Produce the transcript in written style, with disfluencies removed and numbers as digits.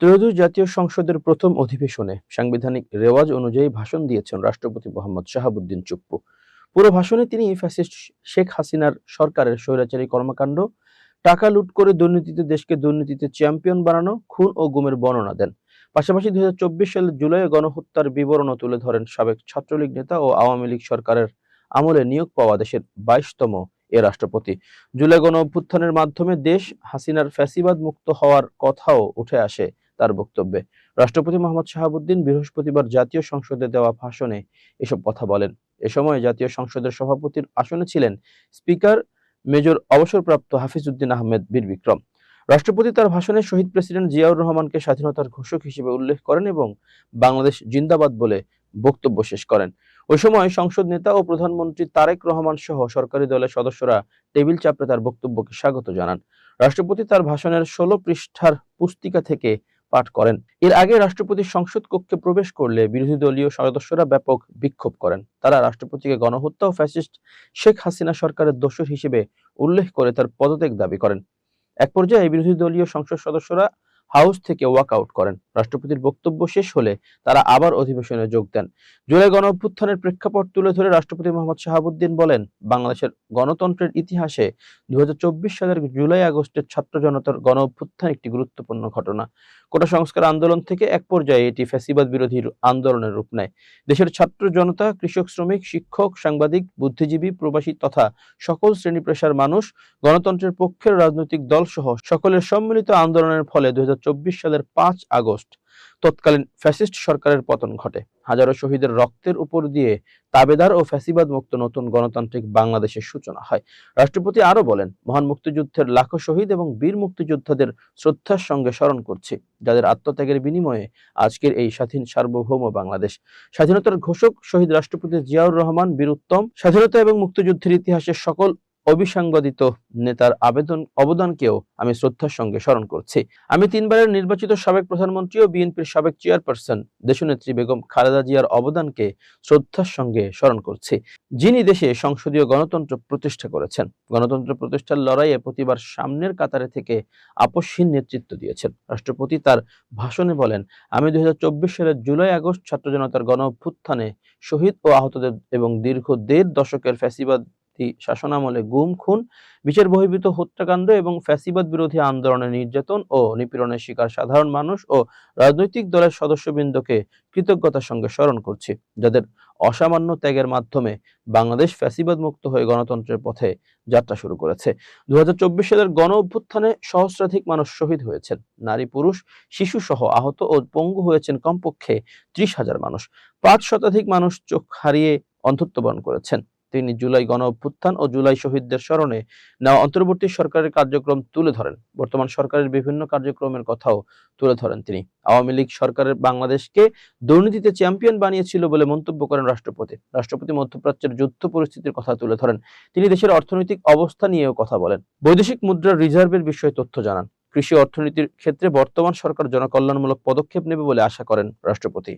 ত্রয়োদশ জাতীয় সংসদের প্রথম অধিবেশনে সাংবিধানিক রেওয়াজ অনুযায়ী ভাষণ দিয়েছেন রাষ্ট্রপতি মোহাম্মদ শাহাবুদ্দিন চুপ্পু। পুরো ভাষণে তিনি ফ্যাসিস্ট শেখ হাসিনার সরকারের স্বৈরাচারী কর্মকাণ্ড, টাকা লুট করে দুর্নীতিতে দেশকে দুর্নীতিতে চ্যাম্পিয়ন বানানো, খুন ও গুমের বর্ণনা দেন। পাশাপাশি ২০২৪ সালের জুলাই গণহত্যার বিবরণও তুলে ধরেন সাবেক ছাত্রলীগ নেতা ও আওয়ামী লীগ সরকারের আমলে নিয়োগ পাওয়া দেশের ২২তম এ রাষ্ট্রপতি। জুলাই গণঅভ্যুত্থানের মাধ্যমে দেশ হাসিনার ফ্যাসিবাদ মুক্ত হওয়ার কথাও উঠে আসে তার বক্তব্যে। রাষ্ট্রপতি মোহাম্মদ শাহাবুদ্দিন বৃহস্পতিবার জাতীয় সংসদে দেওয়া ভাষণে এসব কথা বলেন। এ সময় জাতীয় সংসদের সভাপতির আসনে ছিলেন স্পিকার মেজর অবসরপ্রাপ্ত হাফিজউদ্দিন আহমেদ বীর বিক্রম। রাষ্ট্রপতি তার ভাষণে শহীদ প্রেসিডেন্ট জিয়াউর রহমানকে স্বাধীনতার ঘোষক হিসেবে উল্লেখ করেন এবং বাংলাদেশ জিন্দাবাদ বলে বক্তব্য শেষ করেন। ওই সময় সংসদ নেতা ও প্রধানমন্ত্রী তারেক রহমান সহ সরকারি দলের সদস্যরা টেবিল চাপড়ে তার বক্তব্যকে স্বাগত জানান। রাষ্ট্রপতি তার ভাষণের ১৬ পৃষ্ঠার পুস্তিকা থেকে পাঠ করেন। এর আগে রাষ্ট্রপতি সংসদ কক্ষে প্রবেশ করলে বিরোধী দলীয় সদস্যরা ব্যাপক বিক্ষোভ করেন। তারা রাষ্ট্রপতিকে গণহত্যা ও ফ্যাসিস্ট শেখ হাসিনা সরকারের দোষর হিসেবে উল্লেখ করে তার পদত্যাগ দাবি করেন। এক পর্যায়ে বিরোধী দলীয় সংসদ সদস্যরা হাউস থেকে ওয়াকআউট করেন। রাষ্ট্রপতির বক্তব্য শেষ হলে তারা আবার অধিবেশনে যোগ দেন। জুলাই গণঅভ্যুত্থানের প্রেক্ষাপট তুলে ধরে রাষ্ট্রপতি মোহাম্মদ শাহাবুদ্দিন বলেন, বাংলাদেশের গণতন্ত্রের ইতিহাসে ২০২৪ সালের জুলাই আগস্টের ছাত্র জনতার গণঅভ্যুত্থান একটি গুরুত্বপূর্ণ ঘটনা। কোটা সংস্কার আন্দোলন থেকে এক পর্যায়ে এটি ফ্যাসিবাদ বিরোধী আন্দোলনের রূপ নেয়। দেশের ছাত্র জনতা, কৃষক, শ্রমিক, শিক্ষক, সাংবাদিক, বুদ্ধিজীবী, প্রবাসী তথা সকল শ্রেণী পেশার মানুষ, গণতন্ত্রের পক্ষের রাজনৈতিক দল সহ সকলের সম্মিলিত আন্দোলনের ফলে ২০২৪ সালের ৫ আগস্ট তৎকালীন ফ্যাসিস্ট সরকারের পতন ঘটে। হাজারো শহীদের রক্তের উপর দিয়ে তাবেদার ও ফ্যাসিবাদ মুক্ত নতুন গণতান্ত্রিক বাংলাদেশের সূচনা হয়। রাষ্ট্রপতি আরো বলেন, মহান মুক্তিযুদ্ধের লাখো শহীদ এবং বীর মুক্তিযোদ্ধাদের শ্রদ্ধার সঙ্গে স্মরণ করছি, যাদের আত্মত্যাগের বিনিময়ে আজকের এই স্বাধীন সার্বভৌম বাংলাদেশ। স্বাধীনতার ঘোষক শহীদ রাষ্ট্রপতি জিয়াউর রহমান, বীর উত্তম, স্বাধীনতা এবং মুক্তিযুদ্ধের ইতিহাসের সকল অবিসংবাদিত নেতার অবদানকেও আমি শ্রদ্ধার সঙ্গে স্মরণ করছি। আমি ৩ বারের নির্বাচিত সাবেক প্রধানমন্ত্রী ও বিএনপির সাবেক চেয়ারপারসন দেশনেত্রী বেগম খালেদা জিয়ার অবদানকে শ্রদ্ধার সঙ্গে স্মরণ করছি, যিনি দেশে সংসদীয় গণতন্ত্র প্রতিষ্ঠা করেছেন। গণতন্ত্র প্রতিষ্ঠার লড়াইয়ে প্রতিবার সামনের কাতারে থেকে আপসহীন নেতৃত্ব দিয়েছেন। রাষ্ট্রপতি তার ভাষণে বলেন, আমি ২০২৪ সালের জুলাই আগস্ট ছাত্র জনতার গণঅভ্যুত্থানে শহীদ ও আহতদের এবং দীর্ঘ ১.৫ দশকের ফ্যাসিবাদ শাসনামলে গুম, খুন, বিচার বহির্ভূত হত্যাকাণ্ড এবং ফ্যাসিবাদ বিরোধী আন্দোলনে নির্যাতন ও নিপীড়নের শিকার সাধারণ মানুষ ও রাজনৈতিক দলের সদস্যবৃন্দকে কৃতজ্ঞতার সঙ্গে স্মরণ করছি, যাদের অসামান্য ত্যাগের মাধ্যমে বাংলাদেশ ফ্যাসিবাদ মুক্ত হয়ে গণতন্ত্রের পথে যাত্রা শুরু করেছে। ২০২৪ সালের গণ অভ্যুত্থানে সহস্রাধিক মানুষ শহীদ হয়েছেন। নারী, পুরুষ, শিশু সহ আহত ও পঙ্গু হয়েছেন কমপক্ষে ৩০,০০০ মানুষ। ৫ শতাধিক মানুষ চোখ হারিয়ে অন্ধত্ব বরণ করেছেন। তিনি জুলাই গণ অভ্যুত্থান ও জুলাই শহীদদের স্মরণে নেওয়া অন্তর্বর্তী সরকারের কার্যক্রম তুলে ধরেন। বর্তমান সরকারের বিভিন্ন কার্যক্রমের কথাও তুলে ধরেন তিনি। আওয়ামী লীগ সরকারের বাংলাদেশকে দুর্নীতিতে চ্যাম্পিয়ন বানিয়েছিল বলে মন্তব্য করেন রাষ্ট্রপতি। রাষ্ট্রপতি মধ্যপ্রাচ্যের যুদ্ধ পরিস্থিতির কথা তুলে ধরেন। তিনি দেশের অর্থনৈতিক অবস্থা নিয়েও কথা বলেন। বৈদেশিক মুদ্রার রিজার্ভের বিষয়ে তথ্য জানান। কৃষি অর্থনীতির ক্ষেত্রে বর্তমান সরকার জনকল্যাণমূলক পদক্ষেপ নেবে বলে আশা করেন রাষ্ট্রপতি।